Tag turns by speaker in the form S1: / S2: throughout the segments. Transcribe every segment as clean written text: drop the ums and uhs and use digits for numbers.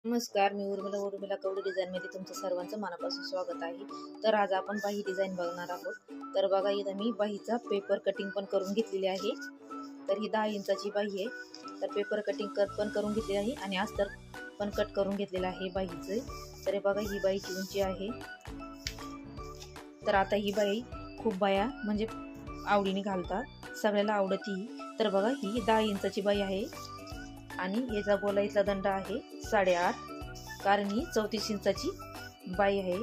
S1: नमस्कार, मी उर्मिला कवडी डिझाईनमध्ये तुमचं सर्वांचं मनापासून स्वागत आहे। तर आज आपण बाही डिझाईन बघणार आहोत। तर बघा, इथं मी बाहीचा पेपर कटिंग पण करून घेतलेली आहे। तर ही 10 इंचाची बाही आहे। तर पेपर कटिंग पण करून घेतलेली आहे आणि अस्तर पण कट करून घेतलेलं आहे बाहीचे। तर बघा, ही बाहीची उंची आहे। तर आता ही बाही खूप बाया म्हणजे आवडीने घालतात, सगळ्याला आवडती। तर बघा, ही 10 इंचाची बाही आहे आणि याचा गोलाईतला दंडा आहे 8.5, कारण ही 34 इंचाची बाई आहे।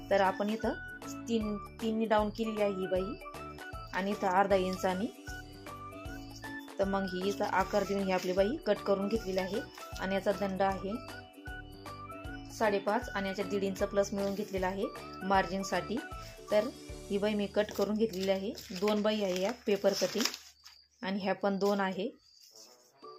S1: तर आपण इथं तीन डाऊन केलेली आहे ही बाई आणि इथं अर्धा इंचानी। तर मग ही इथं आकार देऊन ही आपली बाई कट करून घेतलेली आहे आणि याचा दंडा आहे 5.5 आणि याच्यात 1.5 इंच प्लस मिळून घेतलेला आहे मार्जिन साठी। तर ही बाई मी कट करून घेतलेली आहे। 2 बाई आहे या पेपर कटिंग आणि ह्या पण 2 आहे।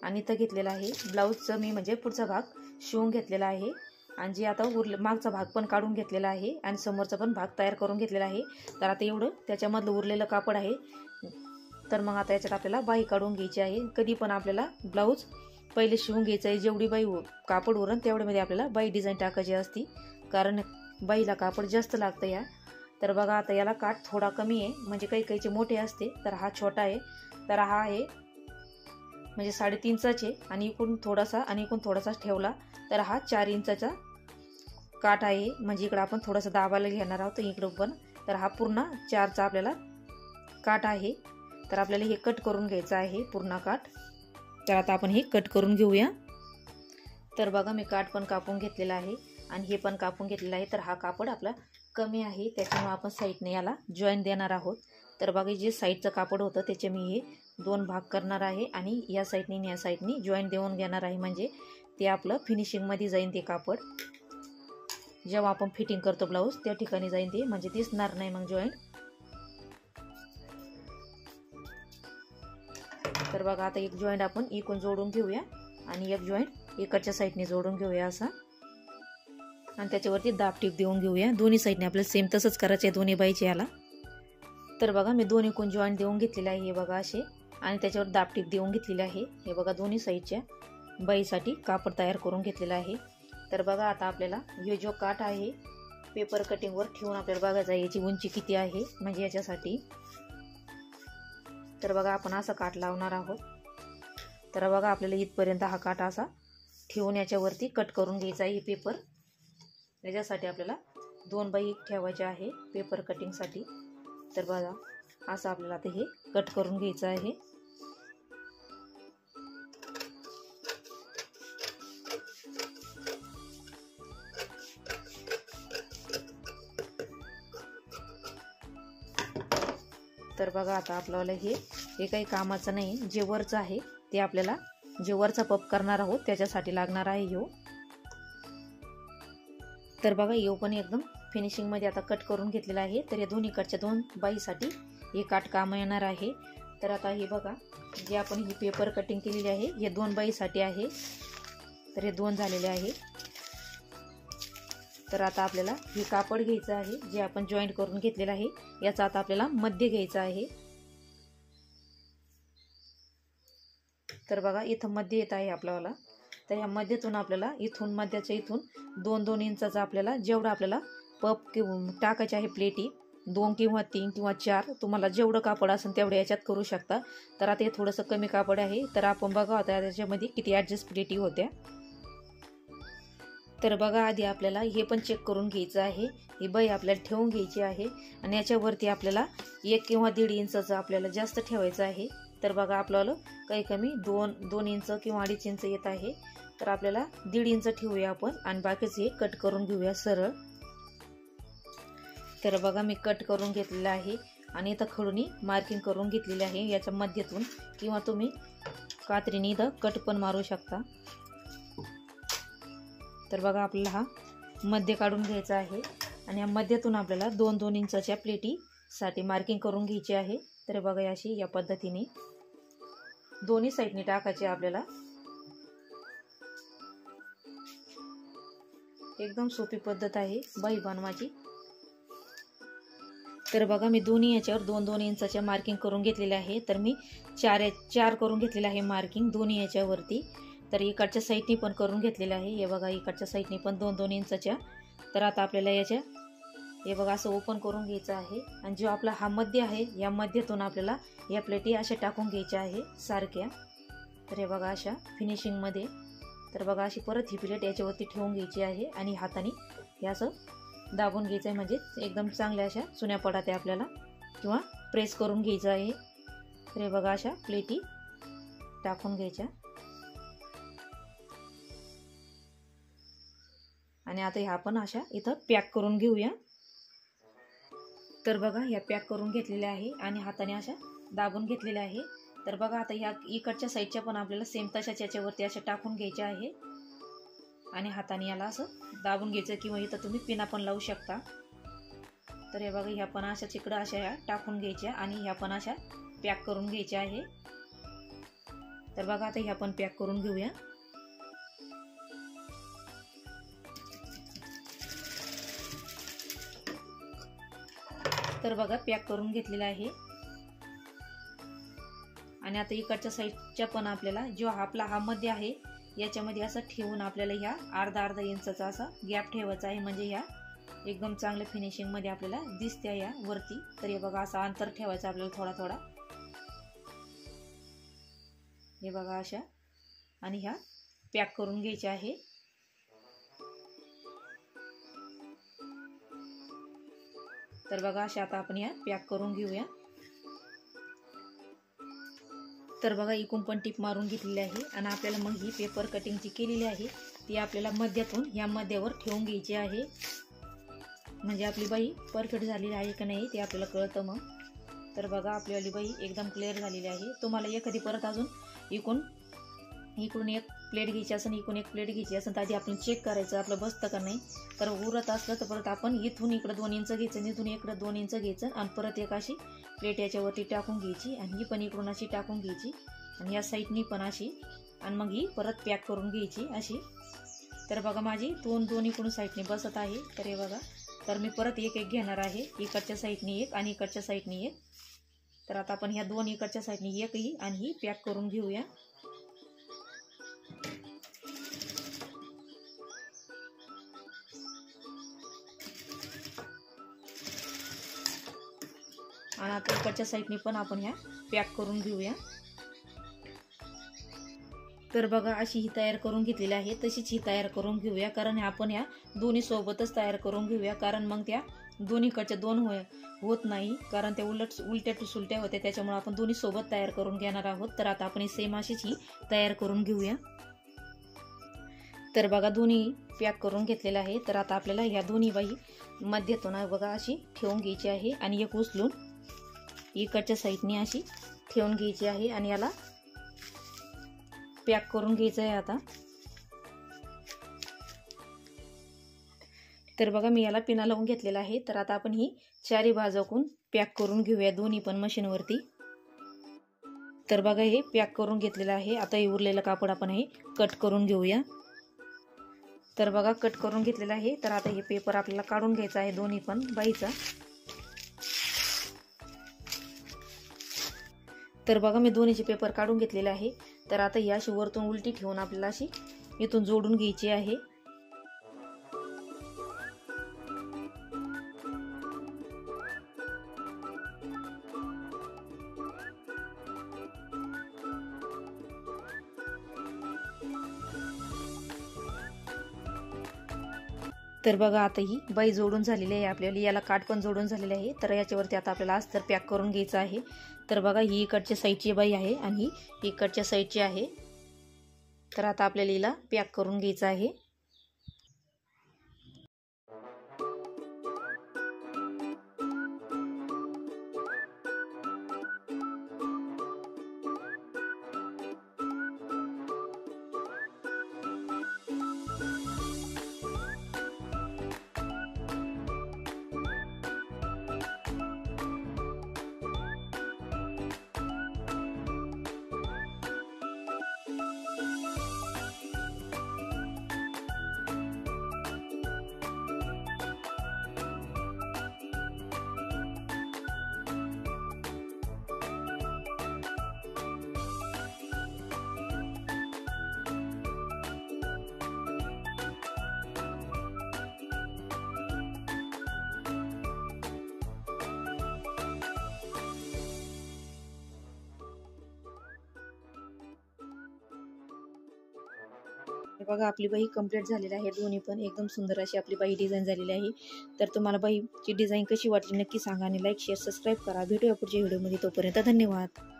S1: आणि इथं घेतलेला आहे ब्लाऊजचं मी म्हणजे पुढचा भाग शिवून घेतलेला आहे आणि जे आता मागचा भाग पण काढून घेतलेला आहे आणि समोरचा पण भाग तयार करून घेतलेला आहे। तर आता एवढं त्याच्यामधलं उरलेलं कापड आहे। तर मग आता याच्यात आपल्याला बाही काढून घ्यायची आहे। कधी पण आपल्याला ब्लाऊज पहिले शिवून घ्यायचं आहे, जेवढी बाही कापड उरण तेवढ्यामध्ये आपल्याला बाही डिझाईन टाकायची असती, कारण बाहीला कापड जास्त लागतं या। तर बघा, आता याला काठ थोडा कमी आहे, म्हणजे काही मोठे असते, तर हा छोटा आहे। तर हा आहे म्हणजे 3.5 इंचाचे आणि इकडून थोडासा ठेवला तर हा 4 इंचाचा काठ आहे। म्हणजे इकडे आपण थोडासा दाबायला घेणार आहोत इकडे पण। तर हा पूर्ण 4चा आपल्याला काठ आहे। तर आपल्याला हे कट करून घ्यायचं आहे पूर्ण काठ। तर आता आपण हे कट करून घेऊया। तर बघा, मी काठ पण कापून घेतलेला आहे आणि हे पण कापून घेतलेलं आहे। तर हा कापड आपला कमी आहे, त्याच्यामुळे आपण साईडने याला जॉईन देणार आहोत। तर बघा, जे साईडचं कापड होतं त्याचे मी हे 2 भाग करणार आहे आणि या साईडने आणि या साईडने जॉईन देऊन घेणार आहे, म्हणजे ते आपलं फिनिशिंगमध्ये जाईन ते कापड। जेव्हा आपण फिटिंग करतो ब्लाऊज त्या ठिकाणी जाईन ते, म्हणजे दिसणार नाही मग जॉईंट। तर बघा, आता एक जॉईंट आपण इकडून जोडून घेऊया आणि एक जॉईंट इकडच्या साईडने जोडून घेऊया असा, आणि त्याच्यावरती दाब टीप देऊन घेऊया। दोन्ही साईडने आपल्याला सेम तसंच करायचं आहे दोन्ही बाईचे याला। तर बघा, मी दोन्ही कोण जॉईंट देऊन घेतलेले आहे हे बघा असे, आणि त्याच्यावर दाब टीप देऊन घेतलेले आहे। हे बघा, दोन्ही साईडच्या बाईसाठी कापड तयार करून घेतलेलं आहे। तर बघा, आता आपल्याला हे जो काठ आहे पेपर कटिंगवर ठेवून आपल्याला बघायचं आहे याची उंची किती आहे, म्हणजे याच्यासाठी। तर बघा, आपण असा काठ लावणार आहोत। तर बघा, आपल्याला इथपर्यंत हा काठ असा ठेवून याच्यावरती कट करून घ्यायचा आहे पेपर। याच्यासाठी आपल्याला 2 बाई ठेवायच्या आहे पेपर कटिंगसाठी। तर बघा, असं आपल्याला आता हे कट करून घ्यायचं आहे। तर बघा, आता आपल्याला हे काही कामाचं नाही, जे वरचं आहे ते आपल्याला जे वरचा पप करणार आहोत त्याच्यासाठी लागणार आहे ह्यो। तर बघा, ह्यो पण एकदम फिनिशिंग मध्ये आता कट करून घेतलेला आहे। तर या दोन्हीकडच्या 2 बाईसाठी हे काठ काम येणार आहे। तर आता हे बघा, जे आपण ही पेपर कटिंग केलेली आहे हे 2 बाईसाठी आहे। तर हे 2 झालेले आहे। तर आता आपल्याला हे कापड घ्यायचं आहे जे आपण जॉईंट करून घेतलेलं आहे, याचा आता आपल्याला मध्य घ्यायचा आहे। तर बघा, इथं मध्य येत आहे आपल्याला। तर या मध्यातून आपल्याला इथून मध्याच्या इथून 2-2 इंचाचा आपल्याला जेवढा आपल्याला पप टाकायचे आहे प्लेटी, 2 किंवा 3 किंवा 4, तुम्हाला जेवढं कापड असेल तेवढं याच्यात करू शकता। तर आता हे थोडंसं कमी कापड आहे, तर आपण बघा आता त्याच्यामध्ये किती ॲडजस्ट प्लेटी होत्या। तर बघा, आधी आपल्याला हे पण चेक करून घ्यायचं आहे। ही बाई आपल्याला ठेवून घ्यायची आहे आणि याच्यावरती आपल्याला 1 किंवा 1.5 इंचाचं आपल्याला जास्त ठेवायचं आहे। तर बघा, आपल्याला काही कमी 2 इंच किंवा 2.5 इंच येत आहे। तर आपल्याला 1.5 इंच ठेवूया आपण आणि बाकीचे हे कट करून घेऊया सरळ। तर बघा, मी कट करून घेतलेलं आहे आणि इथं खडूनी मार्किंग करून घेतलेली आहे याच्या मध्यातून, किंवा तुम्ही कात्रीने इथं कट पण मारू शकता। तर बघा, आपल्याला हा मध्य काढून घ्यायचा आहे आणि या मध्यातून आपल्याला 2-2 इंचाच्या प्लेटीसाठी मार्किंग करून घ्यायची आहे। तर बघा, अशी या पद्धतीने दोन्ही साईडने टाकायचे आपल्याला। एकदम सोपी पद्धत आहे बाही बनवायची। तर बघा, मी दोन्ही याच्यावर 2-2 इंचाच्या मार्किंग करून घेतलेले आहे। तर मी 4 करून घेतलेले आहे मार्किंग दोन्ही याच्यावरती। तर इकडच्या साईडनी पण करून घेतलेलं आहे. हे बघा इकडच्या साईडनी पण 2-2 इंचाच्या. तर आता आपल्याला याच्या हे बघा असं ओपन करून घ्यायचं आहे आणि जो आपला हा मध्य आहे या मध्यातून आपल्याला या प्लेटी अशा टाकून घ्यायच्या आहे सारख्या. तर हे बघा अशा फिनिशिंगमध्ये. तर बघा अशी परत ही प्लेट याच्यावरती ठेवून घ्यायची आहे आणि हाताने हे असं दाबून घ्यायचं आहे, म्हणजे एकदम चांगल्या अशा चुन्या पडत आहे आपल्याला, किंवा प्रेस करून घ्यायचं आहे. तर हे बघा अशा प्लेटी टाकून घ्यायच्या आणि आता ह्या आपण अशा इथं पॅक करून घेऊया. तर बघा ह्या पॅक करून घेतलेल्या आहे आणि हाताने अशा दाबून घेतलेल्या आहे. तर बघा आता ह्या इकडच्या साईडच्या पण आपल्याला सेम तशाच याच्यावरती अशा टाकून घ्यायच्या आहे आणि हाताने याला असं दाबून घ्यायचं, किंवा इथं तुम्ही पिना पण लावू शकता. तर हे बघा ह्या पण अशा इकडं अशा ह्या टाकून घ्यायच्या आणि ह्या पण अशा पॅक करून घ्यायच्या आहे. तर बघा आता ह्या पण पॅक करून घेऊया. तर बघा पॅक करून घेतलेला आहे आणि आता इकडच्या साईडच्या पण आपल्याला जो आपला हा मध्य आहे याच्यामध्ये असं ठेवून आपल्याला ह्या अर्धा इंचाचा असा गॅप ठेवायचा आहे, म्हणजे ह्या एकदम चांगल्या फिनिशिंग मध्ये आपल्याला दिसते या वरती. तर हे बघा असं अंतर ठेवायचं आपल्याला थोडा थोडा. हे बघा अशा आणि ह्या पॅक करून घ्यायच्या आहे. तर बघा अशा आता आपण या पॅक करून घेऊया. तर बघा इकून पण टिप मारून घेतलेली आहे आणि आपल्याला मग ही पेपर कटिंगची केलेली आहे ती आपल्याला मध्यातून या मध्यावर ठेवून घ्यायची आहे, म्हणजे आपली बाई परफेक्ट झालेली आहे का नाही ते आपल्याला कळतं मग. तर बघा आपली बाई एकदम क्लिअर झालेली आहे. तुम्हाला एखादी परत अजून इकडून एक प्लेट घ्यायची असेल, इकडून एक प्लेट घ्यायची असेल, तर आधी आपण चेक करायचं आपलं बसतं का नाही. तर उरत असलं तर परत आपण इथून इकडं 2 इंच घ्यायचं, इथून इकडं 2 इंच घ्यायचं आणि परत एक अशी प्लेट याच्यावरती टाकून घ्यायची आणि ही पण इकडून अशी टाकून घ्यायची आणि या साईडनी पण अशी, आणि मग ही परत पॅक करून घ्यायची अशी. तर बघा माझी दोन इकडून साईडने बसत आहे. तर हे बघा, तर मी परत एक घेणार आहे, इकडच्या साईडनी एक आणि इकडच्या साईडनी एक. तर आता आपण ह्या 2 इकडच्या साईडनी एकही आणि ही पॅक करून घेऊया. आणि आता इकडच्या साईडनी पण आपण ह्या पॅक करून घेऊया. तर बघा अशी ही तयार करून घेतलेली आहे, तशीच ही तयार करून घेऊया, कारण आपण ह्या दोन्ही सोबतच तयार करून घेऊया, कारण मग त्या दोन्हीकडच्या 2 होत नाही, कारण त्या उलट्या सुलट्या होत्या, त्याच्यामुळे आपण दोन्ही सोबत तयार करून घेणार आहोत. तर आता आपण सेम अशीच ही तयार करून घेऊया. तर बघा दोन्ही पॅक करून घेतलेला आहे. तर आता आपल्याला ह्या दोन्ही बाई मध्यातून बघा अशी ठेवून घ्यायची आहे आणि एक उचलून इकडच्या साईडने अशी ठेवून घ्यायची आहे आणि याला पॅक करून घ्यायचं आहे आता. तर बघा मी याला पिना लावून घेतलेला आहे. तर आता आपण ही चारी बाजूकडून पॅक करून घेऊया दोन्ही पण मशीनवरती. तर बघा हे पॅक करून घेतलेलं आहे. आता हे उरलेलं कापड आपण हे कट करून घेऊया. तर बघा कट करून घेतलेलं आहे. तर आता हे पेपर आपल्याला काढून घ्यायचा आहे दोन्ही पण बाईचा. तर बघा मी दोन्हीचे पेपर काढून घेतलेले आहे. तर आता ही अशी वरतून उलटी ठेवून आपल्याला अशी इथून जोडून घ्यायची आहे. तर बघा आता ही बाई जोडून झालेली आहे आपल्याला, याला काठ पण जोडून झालेले आहे. तर याच्यावरती आता आपल्याला अस्तर पॅक करून घ्यायचं आहे. तर बघा ही इकडच्या साईडची बाई आहे आणि ही इकडच्या साईडची आहे. तर आता आपल्याला हिला पॅक करून घ्यायचं आहे. तर बघा आपली बाई कंप्लीट झालेली आहे. दोन्ही पण एकदम सुंदर अशी आपली बाई डिझाईन झालेली आहे. तर तुम्हाला बाईची डिझाईन कशी वाटली नक्की सांगा आणि लाईक शेअर सबस्क्राईब करा. भेटूया पुढच्या व्हिडिओमध्ये. तोपर्यंत धन्यवाद.